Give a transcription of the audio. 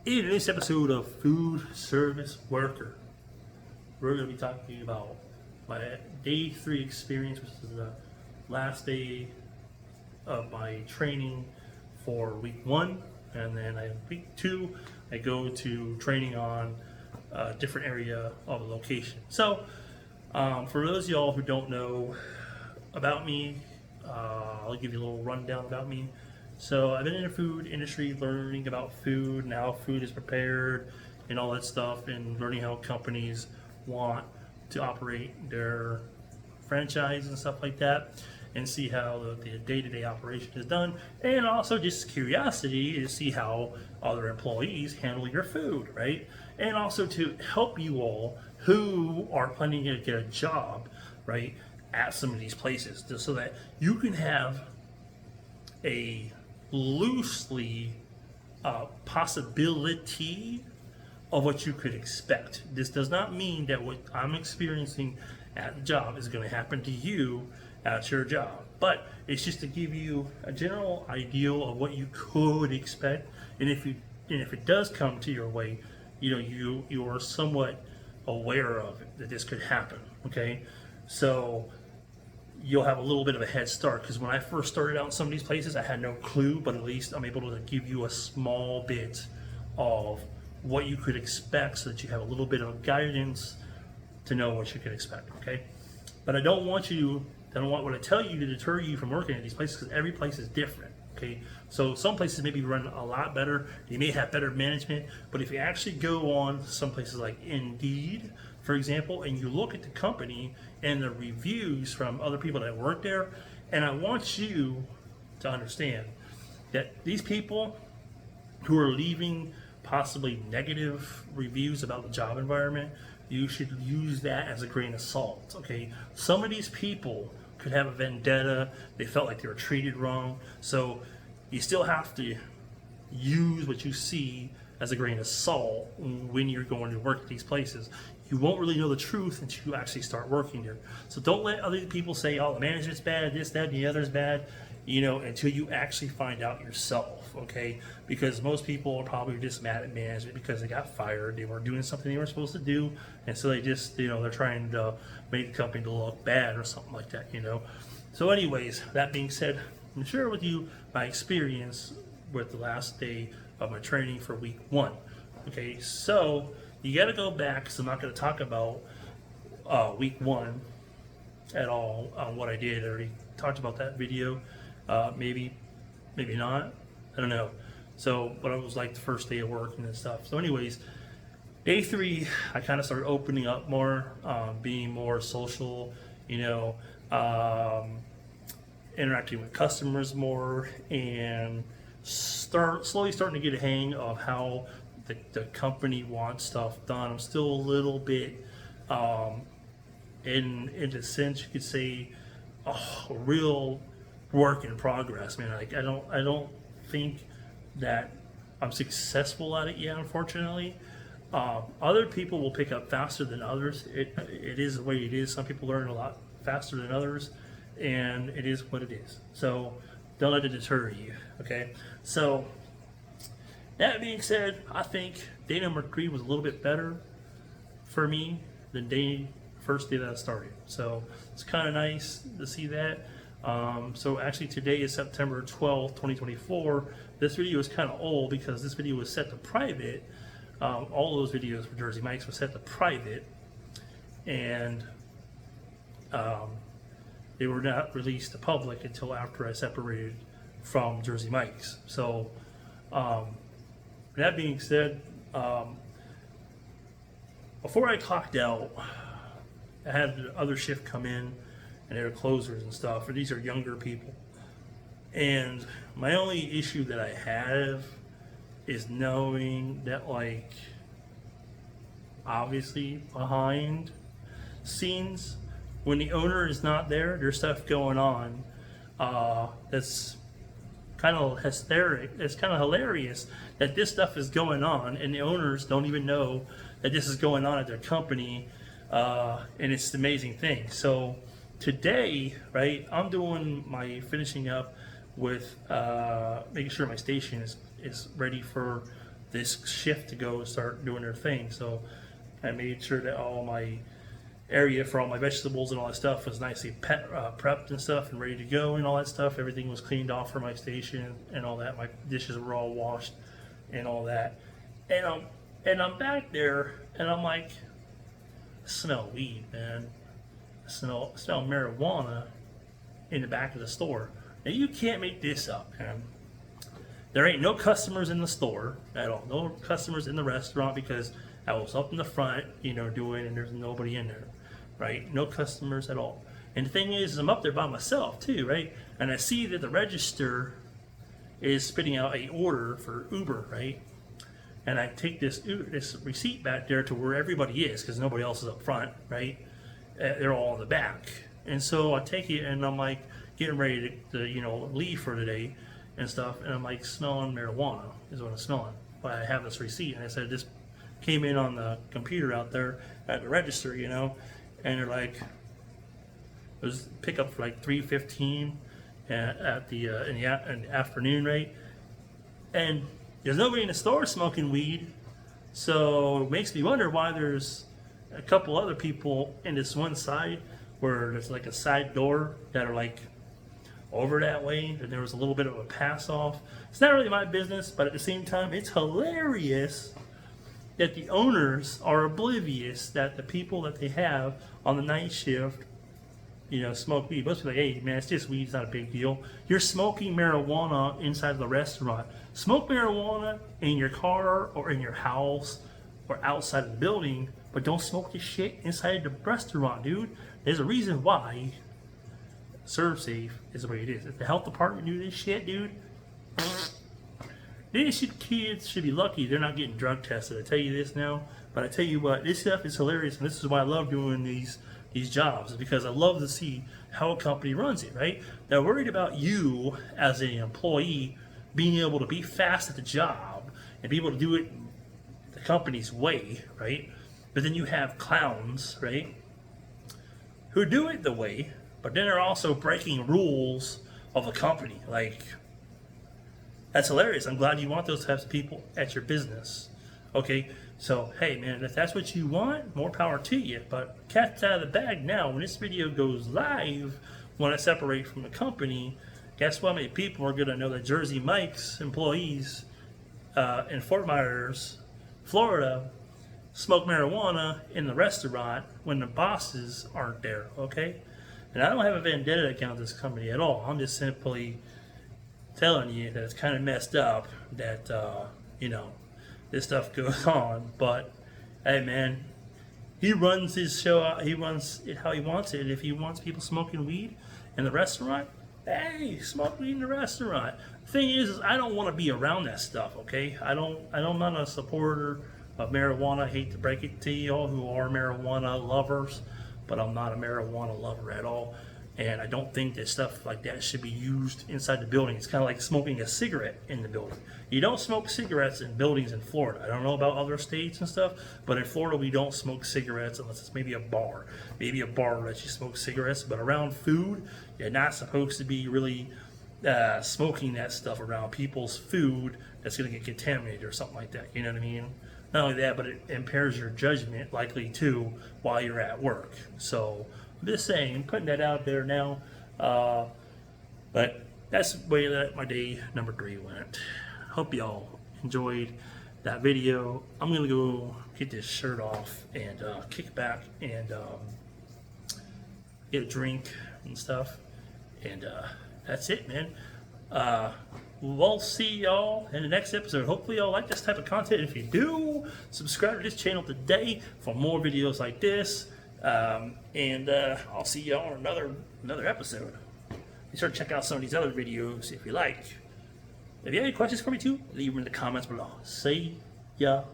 In this episode of Food Service Worker, we're going to be talking about my day 3 experience, which is the last day of my training for week 1, and then week 2 I go to training on a different area of the location. So for those of y'all who don't know about me, I'll give you a little rundown about me. So I've been in the food industry learning about food and how food is prepared and all that stuff, and learning how companies want to operate their franchise and stuff like that, and see how the day-to-day operation is done, and also just curiosity to see how other employees handle your food, right? And also to help you all who are planning to get a job, right, at some of these places, just so that you can have a loosely possibility of what you could expect. This does not mean that what I'm experiencing at the job is going to happen to you at your job, but it's just to give you a general idea of what you could expect, and if it does come to your way, you are somewhat aware of it, that this could happen. Okay, so you'll have a little bit of a head start, because when I first started out in some of these places, I had no clue, but at least I'm able to give you a small bit of what you could expect, so that you have a little bit of guidance to know what you could expect. Okay, but I don't want what I tell you to deter you from working at these places, because every place is different. Okay, so some places maybe run a lot better, they may have better management, but if you actually go on some places like Indeed, for example, and you look at the company and the reviews from other people that work there, and I want you to understand that these people who are leaving possibly negative reviews about the job environment, you should use that as a grain of salt. Okay, some of these people could have a vendetta, they felt like they were treated wrong, so you still have to use what you see as a grain of salt when you're going to work at these places. You won't really know the truth until you actually start working there. So don't let other people say, oh, the management's bad, this, that, and the other's bad, until you actually find out yourself, okay? Because most people are probably just mad at management because they got fired, they weren't doing something they were supposed to do, and so they just, they're trying to make the company to look bad or something like that, So anyways, that being said, I'm going to share with you my experience with the last day of my training for week 1. Okay, so you got to go back, because I'm not going to talk about week 1 at all on what I did. I already talked about that video. Maybe not. I don't know. So what it was like the first day of work and stuff. So anyways, day 3, I kind of started opening up more, being more social, interacting with customers more, and slowly starting to get a hang of how the company wants stuff done. I'm still a little bit, in a sense, you could say, a real work in progress, man. Like I don't think that I'm successful at it yet, unfortunately. Other people will pick up faster than others. It is the way it is. Some people learn a lot faster than others, and it is what it is. So don't let it deter you. Okay, so that being said, I think day number 3 was a little bit better for me than first day that I started. So it's kind of nice to see that. So actually today is September 12th, 2024. This video is kind of old because this video was set to private. All those videos for Jersey Mike's were set to private, and they were not released to public until after I separated from Jersey Mike's. So that being said, before I clocked out, I had the other shift come in, and they're closers and stuff, and these are younger people. And my only issue that I have is knowing that, like, obviously behind scenes, when the owner is not there, there's stuff going on that's kind of hysteric. It's kind of hilarious that this stuff is going on, and the owners don't even know that this is going on at their company, and it's an amazing thing. So today, right, I'm doing my finishing up with making sure my station is ready for this shift to go start doing their thing. So I made sure that all my area for all my vegetables and all that stuff was nicely prepped and stuff and ready to go and all that stuff. Everything was cleaned off for my station and all that. My dishes were all washed and all that. And I'm back there and I'm like, I smell weed, man. I smell marijuana in the back of the store. Now you can't make this up, man. There ain't no customers in the store at all. No customers in the restaurant because I was up in the front, doing, and there's nobody in there, right? No customers at all. And the thing is I'm up there by myself too, right? And I see that the register is spitting out a order for Uber, right? And I take this receipt back there to where everybody is because nobody else is up front, right? They're all in the back. And so I take it and I'm like getting ready to leave for the day and stuff. And I'm like smelling marijuana is what I'm smelling. But I have this receipt and I said this came in on the computer out there at the register, and they're like, it was pick up for like $3.15 at the in the afternoon, right? And there's nobody in the store smoking weed, so it makes me wonder why there's a couple other people in this one side where there's like a side door that are like over that way, and there was a little bit of a pass off. It's not really my business, but at the same time, it's hilarious that the owners are oblivious that the people that they have on the night shift, smoke weed. Most people are like, hey man, it's just weed, it's not a big deal. You're smoking marijuana inside the restaurant. Smoke marijuana in your car or in your house or outside of the building, but don't smoke this shit inside the restaurant, dude. There's a reason why ServSafe is the way it is. If the health department knew this shit, dude, kids should be lucky they're not getting drug tested. I tell you this now, but I tell you what, this stuff is hilarious, and this is why I love doing these jobs, is because I love to see how a company runs it, right? They're worried about you as an employee being able to be fast at the job and be able to do it the company's way, right? But then you have clowns, right, who do it the way, but then they're also breaking rules of the company. Like, that's hilarious. I'm glad you want those types of people at your business. Okay, so hey man, if that's what you want, more power to you. But cat's out of the bag now. When this video goes live, when I separate from the company, guess what many people are going to know that Jersey Mike's employees in Fort Myers, Florida, smoke marijuana in the restaurant when the bosses aren't there, okay? And I don't have a vendetta against this company at all. I'm just simply telling you that it's kind of messed up that, this stuff goes on. But, hey man, he runs his show out, he runs it how he wants it. If he wants people smoking weed in the restaurant, hey, smoke weed in the restaurant. The thing is I don't want to be around that stuff, okay? I'm not a supporter of marijuana. I hate to break it to you all who are marijuana lovers, but I'm not a marijuana lover at all. And I don't think that stuff like that should be used inside the building. It's kind of like smoking a cigarette in the building. You don't smoke cigarettes in buildings in Florida. I don't know about other states and stuff, but in Florida we don't smoke cigarettes unless it's maybe a bar. Maybe a bar lets you smoke cigarettes, but around food, you're not supposed to be really smoking that stuff around people's food that's going to get contaminated or something like that. You know what I mean? Not only that, but it impairs your judgment likely too while you're at work. So I'm just saying, putting that out there now. But that's the way that my day number 3 went. Hope y'all enjoyed that video. I'm gonna go get this shirt off and kick back and get a drink and stuff. And that's it, man. We'll see y'all in the next episode. Hopefully y'all like this type of content. If you do, subscribe to this channel today for more videos like this. And I'll see y'all on another episode. Be sure to check out some of these other videos if you like. If you have any questions for me too, leave them in the comments below. See ya.